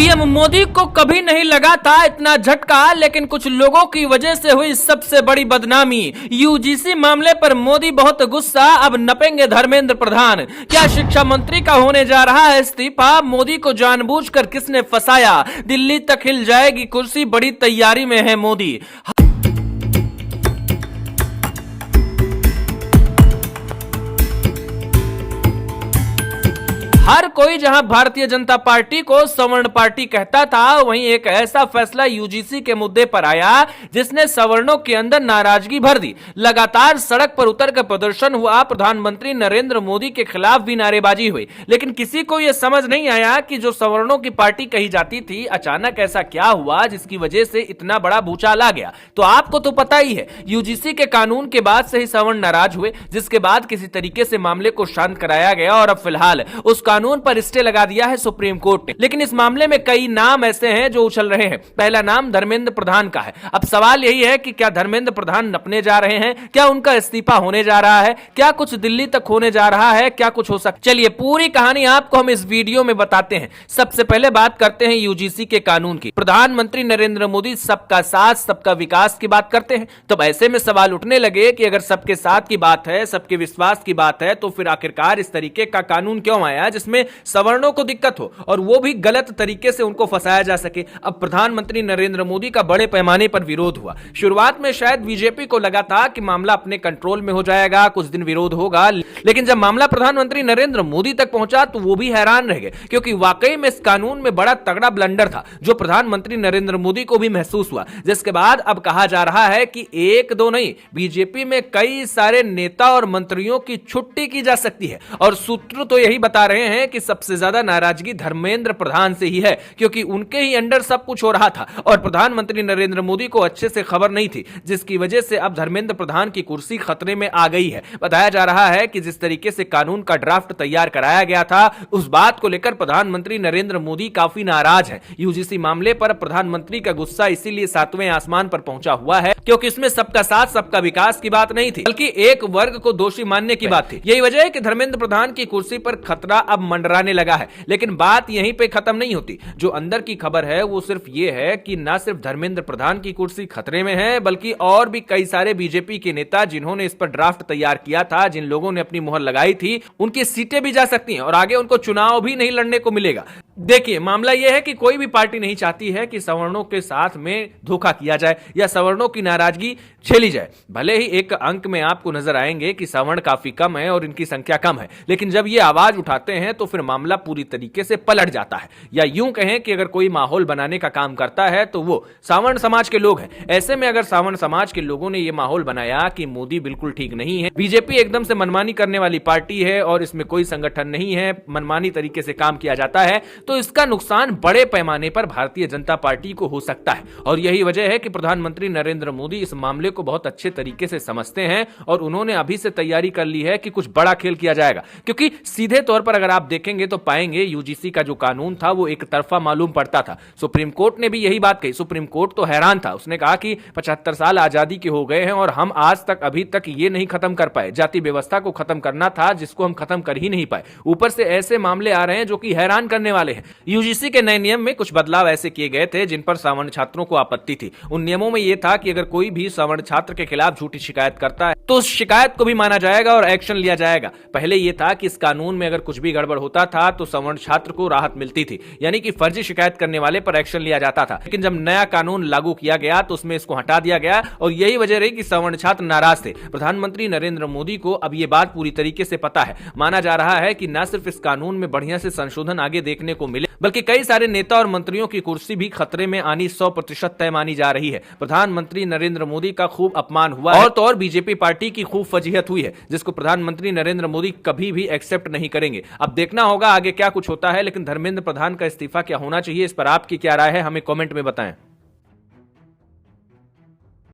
PM Modi को कभी नहीं लगा था इतना झटका, लेकिन कुछ लोगों की वजह से हुई सबसे बड़ी बदनामी। यूजीसी मामले पर मोदी बहुत गुस्सा, अब नपेंगे धर्मेंद्र प्रधान। क्या शिक्षा मंत्री का होने जा रहा है इस्तीफा? मोदी को जानबूझकर किसने फंसाया? दिल्ली तक हिल जाएगी कुर्सी, बड़ी तैयारी में है मोदी। हर कोई जहां भारतीय जनता पार्टी को सवर्ण पार्टी कहता था, वहीं एक ऐसा फैसला यूजीसी के मुद्दे पर आया जिसने सवर्णों के अंदर नाराजगी भर दी। लगातार सड़क पर उतरकर प्रदर्शन हुआ, प्रधानमंत्री नरेंद्र मोदी के खिलाफ भी नारेबाजी हुई, लेकिन किसी को यह समझ नहीं आया कि जो सवर्णों की पार्टी कही जाती थी, अचानक ऐसा क्या हुआ जिसकी वजह से इतना बड़ा भूचाल आ गया। तो आपको तो पता ही है, यूजीसी के कानून के बाद से ही सवर्ण नाराज हुए, जिसके बाद किसी तरीके से मामले को शांत कराया गया और अब फिलहाल उस कानून पर स्टे लगा दिया है सुप्रीम कोर्ट ने। लेकिन इस मामले में कई नाम ऐसे हैं जो उछल रहे हैं। पहला नाम धर्मेंद्र प्रधान का है। अब सवाल यही है कि क्या धर्मेंद्र प्रधान नपने जा रहे हैं? क्या उनका इस्तीफा होने जा रहा है? क्या कुछ दिल्ली तक होने जा रहा है? क्या कुछ हो सकता? चलिए पूरी कहानी आपको हम इस वीडियो में बताते हैं। सबसे पहले बात करते हैं यूजीसी के कानून की। प्रधानमंत्री नरेंद्र मोदी सबका साथ सबका विकास की बात करते हैं, तब ऐसे में सवाल उठने लगे कि अगर सबके साथ की बात है, सबके विश्वास की बात है, तो फिर आखिरकार इस तरीके का कानून क्यों आया जिसमें सवर्णों को दिक्कत हो और वो भी गलत तरीके से उनको फंसाया जा सके? अब प्रधानमंत्री नरेंद्र मोदी का बड़े पैमाने पर विरोध हुआ। शुरुआत में शायद बीजेपी को लगा था कि मामला अपने कंट्रोल में हो जाएगा, कुछ दिन विरोध होगा, लेकिन जब मामला प्रधानमंत्री नरेंद्र मोदी तक पहुंचा तो वो भी हैरान रह गए, क्योंकि वाकई में इस कानून में बड़ा तगड़ा ब्लंडर था जो प्रधानमंत्री नरेंद्र मोदी को भी महसूस हुआ। जिसके बाद अब कहा जा रहा है कि एक दो नहीं, बीजेपी में कई सारे नेता और मंत्रियों की छुट्टी की जा सकती है। और सूत्र तो यही बता रहे हैं कि सबसे ज्यादा नाराजगी धर्मेंद्र प्रधान से ही है, क्योंकि उनके ही अंडर सब कुछ हो रहा था और प्रधानमंत्री नरेंद्र मोदी को अच्छे से खबर नहीं थी, जिसकी वजह से अब धर्मेंद्र प्रधान की कुर्सी खतरे में आ गई है। बताया जा रहा है कि जिस तरीके से कानून का ड्राफ्ट तैयार कराया गया था, उस बात को लेकर प्रधानमंत्री नरेंद्र मोदी काफी नाराज है। यूजीसी मामले पर प्रधानमंत्री का गुस्सा इसीलिए सातवें आसमान पर पहुंचा हुआ है, क्योंकि इसमें सबका साथ सबका विकास की बात नहीं थी, बल्कि एक वर्ग को दोषी मानने की बात थी। यही वजह है कि धर्मेंद्र प्रधान की कुर्सी पर खतरा अब मंडराने लगा है। लेकिन बात यहीं पे खत्म नहीं होती। जो अंदर की खबर है वो सिर्फ ये है कि ना सिर्फ धर्मेंद्र प्रधान की कुर्सी खतरे में है, बल्कि और भी कई सारे बीजेपी के नेता जिन्होंने इस पर ड्राफ्ट तैयार किया था, जिन लोगों ने अपनी मुहर लगाई थी, उनकी सीटें भी जा सकती हैं और आगे उनको चुनाव भी नहीं लड़ने को मिलेगा। देखिए, मामला यह है कि कोई भी पार्टी नहीं चाहती है कि सवर्णों के साथ में धोखा किया जाए या सवर्णों की नाराजगी झेली जाए। भले ही एक अंक में आपको नजर आएंगे कि सवर्ण काफी कम है और इनकी संख्या कम है, लेकिन जब ये आवाज उठाते हैं तो फिर मामला पूरी तरीके से पलट जाता है। या यूं कहें कि अगर कोई माहौल बनाने का काम करता है तो वो सावर्ण समाज के लोग हैं। ऐसे में अगर सावर्ण समाज के लोगों ने यह माहौल बनाया कि मोदी बिल्कुल ठीक नहीं है, बीजेपी एकदम से मनमानी करने वाली पार्टी है और इसमें कोई संगठन नहीं है, मनमानी तरीके से काम किया जाता है, तो इसका नुकसान बड़े पैमाने पर भारतीय जनता पार्टी को हो सकता है। और यही वजह है कि प्रधानमंत्री नरेंद्र मोदी इस मामले को बहुत अच्छे तरीके से समझते हैं और उन्होंने अभी से तैयारी कर ली है कि कुछ बड़ा खेल किया जाएगा। क्योंकि सीधे तौर पर अगर आप देखेंगे तो पाएंगे यूजीसी का जो कानून था वो एक तरफा मालूम पड़ता था। सुप्रीम कोर्ट ने भी यही बात कही। सुप्रीम कोर्ट तो हैरान था, उसने कहा कि 75 साल आजादी के हो गए हैं और हम आज तक अभी तक ये नहीं खत्म कर पाए। जाति व्यवस्था को खत्म करना था जिसको हम खत्म कर ही नहीं पाए। ऊपर से ऐसे मामले आ रहे हैं जो कि हैरान करने वाले हैं। यूजीसी के नए नियम में कुछ बदलाव ऐसे किए गए थे जिन पर सवर्ण छात्रों को आपत्ति थी। उन नियमों में यह था कि अगर कोई भी सवर्ण छात्र के खिलाफ झूठी शिकायत करता है तो उस शिकायत को भी माना जाएगा और एक्शन लिया जाएगा। पहले यह था कि इस कानून में अगर कुछ भी गड़बड़ होता था तो सवर्ण छात्र को राहत मिलती थी, यानी कि फर्जी शिकायत करने वाले पर एक्शन लिया जाता था। लेकिन जब नया कानून लागू किया गया तो उसमें इसको हटा दिया गया और यही वजह रही कि सवर्ण छात्र नाराज थे। प्रधानमंत्री नरेंद्र मोदी को अब यह बात पूरी तरीके से पता है। माना जा रहा है कि न सिर्फ इस कानून में बढ़िया से संशोधन आगे देखने को मिले, बल्कि कई सारे नेता और मंत्रियों की कुर्सी भी खतरे में आनी 100% तय मानी जा रही है। प्रधानमंत्री नरेंद्र मोदी का खूब अपमान हुआ और तो और बीजेपी पार्टी की खूब फजीहत हुई है, जिसको प्रधानमंत्री नरेंद्र मोदी कभी भी एक्सेप्ट नहीं करेंगे। अब देखना होगा आगे क्या कुछ होता है, लेकिन धर्मेंद्र प्रधान का इस्तीफा क्या होना चाहिए, इस पर आपकी क्या राय है, हमें कमेंट में बताएं।